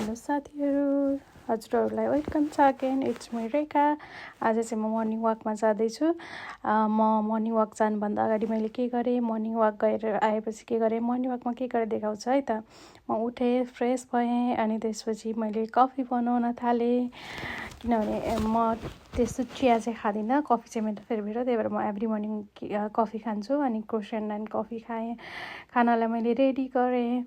Hello साथीहरू, हजुरहरूलाई welcome छ अगेन। इट्स मी रेखा। आज चाहिँ म मर्निङ वाकमा जाँदैछु। म मर्निङ वाक जानुभन्दा अगाडि मैले के गरेँ, मर्निङ वाक गएर आएपछि के गरेँ, मर्निङ वाकमा के गरेँ देखाउँछु है त। म उठेँ, फ्रेस भएँ, अनि त्यसपछि मैले कफी बनाउन थालेँ। किनभने म त्यस्तो चिया चाहिँ खाँदिनँ, कफी चाहिँ मेरो फेभरेट हो। त्यही भएर म एभ्री मर्निङ कफी खान्छु। अनि क्रोसेन्ट एन्ड कफी खाएँ। खानालाई मैले रेडी गरेँ।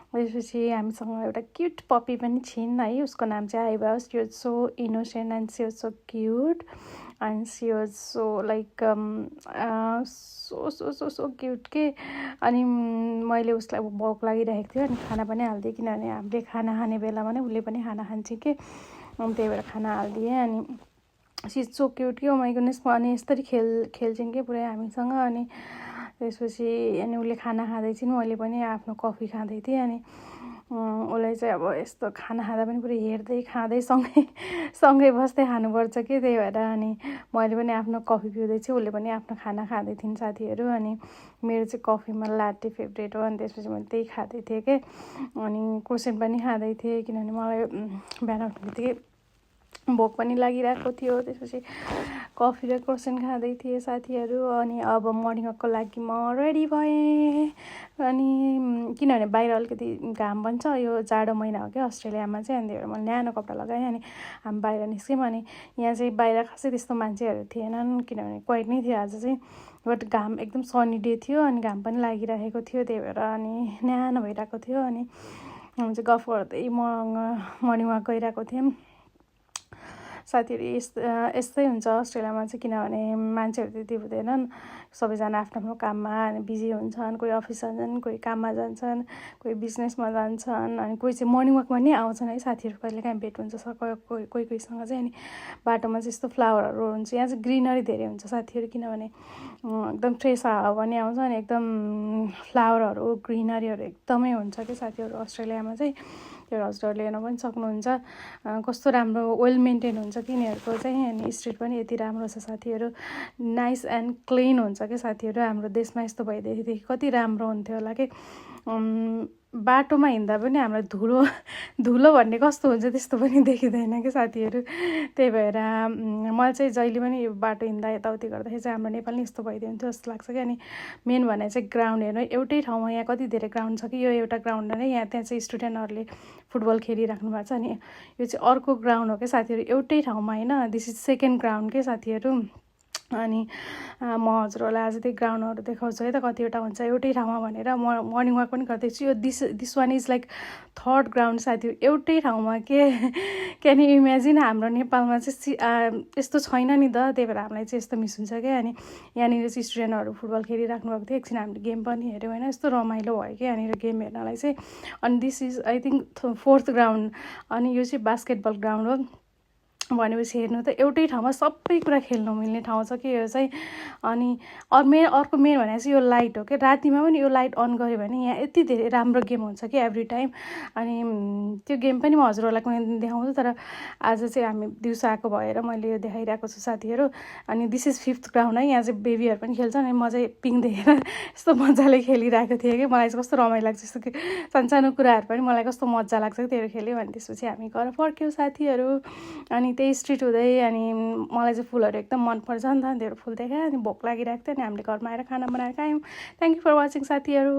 त्यसपछि हामीसँग एउटा क्युट पप्पी पनि छिन् है। उसको नाम चाहिँ Aibha. She was so innocent and she was so cute and she was so like so cute के। अनि मैले उसलाई भोक लागिरहेको थियो, अनि खाना पनि हालिदिएँ। किनभने हामीले खाना खाने बेलामा नै उसले पनि खाना खान्छ कि, अनि त्यही भएर खाना हालिदिएँ। अनि सी इज सो क्युट कि, ओ माई गुडनेस। अनि यस्तरी खेल्छौँ कि पुरै हामीसँग। अनि त्यसपछि अनि उसले खाना खाँदैछिन्, मैले पनि आफ्नो कफी खाँदै थिएँ। अनि उसलाई चाहिँ अब यस्तो खाना खाँदा पनि पुरै हेर्दै खाँदै सँगै बस्दै खानुपर्छ कि, त्यही भएर अनि मैले पनि आफ्नो कफी पिउँदैछु, उसले पनि आफ्नो खाना खाँदै थिइन् साथीहरू। अनि मेरो चाहिँ कफीमा लाटे फेभरेट हो। अनि त्यसपछि मैले त्यही खाँदै थिएँ कि, अनि क्रोसेन्ट पनि खाँदै थिएँ। किनभने मलाई बिहान उठ्ने बित्तिकै भोक पनि लागिरहेको थियो। त्यसपछि कफी र क्रोसेन्ट खाँदै थिएँ साथीहरू। अनि अब मर्निङ वाकको लागि म रेडी भएँ। अनि किनभने बाहिर अलिकति घाम पनि छ, यो जाडो महिना हो क्या अस्ट्रेलियामा चाहिँ। अनि त्यही भएर मैले न्यानो कपडा लगाएँ। अनि हामी बाहिर निस्क्यौँ। अनि यहाँ चाहिँ बाहिर खासै त्यस्तो मान्छेहरू थिएनन्, किनभने क्वाइट नै थियो आज चाहिँ। बट घाम एकदम सनी डे थियो, अनि घाम पनि लागिरहेको थियो। त्यही भएर अनि न्यानो भइरहेको थियो। अनि हामी चाहिँ गफ गर्दै मर्निङ वाक गइरहेको थियौँ साथीहरू। यस्तै हुन्छ अस्ट्रेलियामा चाहिँ, किनभने मान्छेहरू त्यति हुँदैनन्। सबैजना आफ्नो आफ्नो काममा बिजी हुन्छन्। कोही अफिस जान्छन्, कोही काममा जान्छन्, कोही बिजनेसमा जान्छन्। अनि कोही चाहिँ मर्निङ वाकमा नि आउँछन् है साथीहरू। कहिलेकाहीँ भेट हुन्छ कोहीसँग चाहिँ। अनि बाटोमा चाहिँ यस्तो फ्लावरहरू हुन्छ, यहाँ चाहिँ ग्रिनरी धेरै हुन्छ साथीहरू। किनभने एकदम फ्रेस हावा पनि आउँछ, अनि एकदम फ्लावरहरू ग्रिनरीहरू एकदमै हुन्छ कि साथीहरू अस्ट्रेलियामा चाहिँ। त्यो हजुरहरूले हेर्न पनि सक्नुहुन्छ कस्तो राम्रो वेल मेन्टेन हुन्छ कि यिनीहरूको चाहिँ। अनि स्ट्रिट पनि यति राम्रो छ साथीहरू, नाइस एन्ड क्लिन हुन्छ कि साथीहरू। हाम्रो देशमा यस्तो भइदिएदेखि कति राम्रो हुन्थ्यो होला कि। बाटोमा हिँड्दा पनि हामीलाई धुलो भन्ने कस्तो हुन्छ त्यस्तो पनि देखिँदैन कि साथीहरू। त्यही भएर मलाई चाहिँ जहिले पनि यो बाटो हिँड्दा यताउति गर्दाखेरि चाहिँ हाम्रो नेपाल नै यस्तो भइदिन्थ्यो जस्तो लाग्छ कि। अनि मेन भने चाहिँ ग्राउन्ड हेर्नु, एउटै ठाउँमा यहाँ कति धेरै ग्राउन्ड छ कि। यो एउटा ग्राउन्ड नै यहाँ त्यहाँ चाहिँ स्टुडेन्टहरूले फुटबल खेलिराख्नु भएको छ। अनि यो चाहिँ अर्को ग्राउन्ड हो क्या साथीहरू, एउटै ठाउँमा होइन। दिस इज सेकेन्ड ग्राउन्ड के साथीहरू। अनि म हजुरहरूलाई आज त्यही ग्राउन्डहरू देखाउँछु है त, कतिवटा हुन्छ एउटै ठाउँमा भनेर। म मर्निङ वाक पनि गर्दैछु। यो this one is like third ground साथीहरू, एउटै ठाउँमा के। क्यान यु इमेजिन, हाम्रो नेपालमा चाहिँ यस्तो छैन नि त। त्यही भएर हामीलाई चाहिँ यस्तो मिस हुन्छ क्या। अनि यहाँनिर चाहिँ स्टुडेन्टहरू फुटबल खेलिराख्नु भएको थियो। एकछिन हामीले गेम पनि हेऱ्यौँ होइन, यस्तो रमाइलो भयो क्या यहाँनिर गेम हेर्नलाई चाहिँ। अनि this is I think fourth ground. अनि यो चाहिँ बास्केटबल ग्राउन्ड हो। भनेपछि हेर्नु त एउटै ठाउँमा सबै कुरा खेल्नु मिल्ने ठाउँ छ कि यो चाहिँ। अनि अर्को मेन भने चाहिँ यो लाइट हो कि। रातिमा पनि यो लाइट अन गऱ्यो भने यहाँ यति धेरै राम्रो गेम हुन्छ कि एभ्री टाइम। अनि त्यो गेम पनि म हजुरहरूलाई कुनै दिन देखाउँछु, तर आज चाहिँ हामी दिउँसो आएको भएर मैले यो देखाइरहेको छु साथीहरू। अनि दिस इज फिफ्थ ग्राउन्ड है, यहाँ चाहिँ बेबीहरू पनि खेल्छन्। अनि म चाहिँ पिङ देखेर यस्तो मजाले खेलिरहेको थिएँ कि, मलाई चाहिँ कस्तो रमाइलो लाग्छ यस्तो कि। सानो कुराहरू पनि मलाई कस्तो मजा लाग्छ कि त्यो खेल्यो। अनि त्यसपछि हामी घर फर्क्यौँ साथीहरू। अनि त्यही स्ट्रिट हुँदै, अनि मलाई चाहिँ फुलहरू एकदम मनपर्छ नि त, धेरै फुल देखाएँ। अनि भोक लागिरहेको थियो, अनि हामीले घरमा आएर खाना बनाएर खायौँ। थ्याङ्क यू फर वाचिङ साथीहरू।